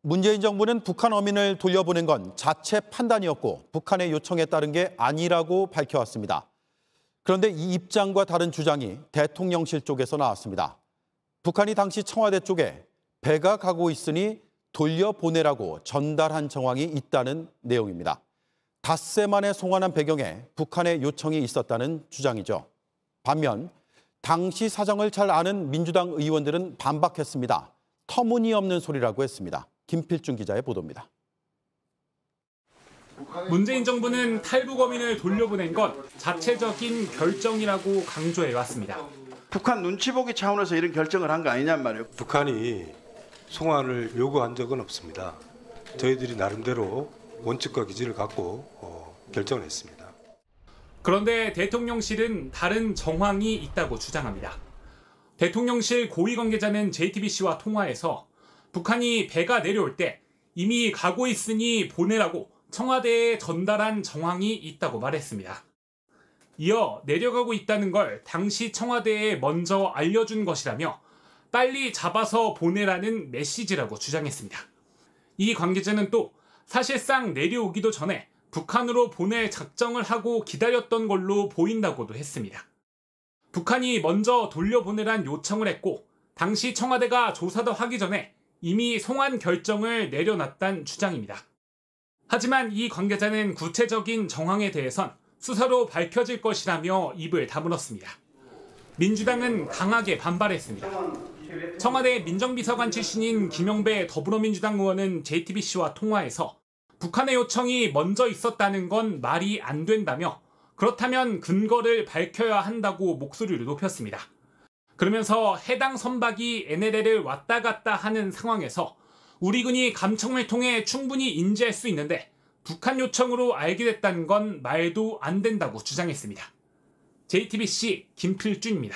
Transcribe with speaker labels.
Speaker 1: 문재인 정부는 북한 어민을 돌려보낸 건 자체 판단이었고 북한의 요청에 따른 게 아니라고 밝혀왔습니다. 그런데 이 입장과 다른 주장이 대통령실 쪽에서 나왔습니다. 북한이 당시 청와대 쪽에 배가 가고 있으니 돌려보내라고 전달한 정황이 있다는 내용입니다. 닷새 만에 송환한 배경에 북한의 요청이 있었다는 주장이죠. 반면 당시 사정을 잘 아는 민주당 의원들은 반박했습니다. 터무니없는 소리라고 했습니다. 김필중 기자의 보도입니다.
Speaker 2: 문재인 정부는 탈북 어민을 돌려보낸 건 자체적인 결정이라고 강조해왔습니다.
Speaker 3: 북한 눈치 보기 차원에서 이런 결정을 한 거 아니냔 말이에요.
Speaker 4: 북한이 송환을 요구한 적은 없습니다. 저희들이 나름대로 원칙과 기준을 갖고 결정을 했습니다.
Speaker 2: 그런데 대통령실은 다른 정황이 있다고 주장합니다. 대통령실 고위 관계자는 JTBC와 통화에서 북한이 배가 내려올 때 이미 가고 있으니 보내라고 청와대에 전달한 정황이 있다고 말했습니다. 이어 내려가고 있다는 걸 당시 청와대에 먼저 알려준 것이라며 빨리 잡아서 보내라는 메시지라고 주장했습니다. 이 관계자는 또 사실상 내려오기도 전에 북한으로 보낼 작정을 하고 기다렸던 걸로 보인다고도 했습니다. 북한이 먼저 돌려보내란 요청을 했고 당시 청와대가 조사도 하기 전에 이미 송환 결정을 내려놨다는 주장입니다. 하지만 이 관계자는 구체적인 정황에 대해선 수사로 밝혀질 것이라며 입을 다물었습니다. 민주당은 강하게 반발했습니다. 청와대 민정비서관 출신인 김영배 더불어민주당 의원은 JTBC와 통화에서 북한의 요청이 먼저 있었다는 건 말이 안 된다며 그렇다면 근거를 밝혀야 한다고 목소리를 높였습니다. 그러면서 해당 선박이 NLL을 왔다 갔다 하는 상황에서 우리 군이 감청을 통해 충분히 인지할 수 있는데 북한 요청으로 알게 됐다는 건 말도 안 된다고 주장했습니다. JTBC 김필준입니다.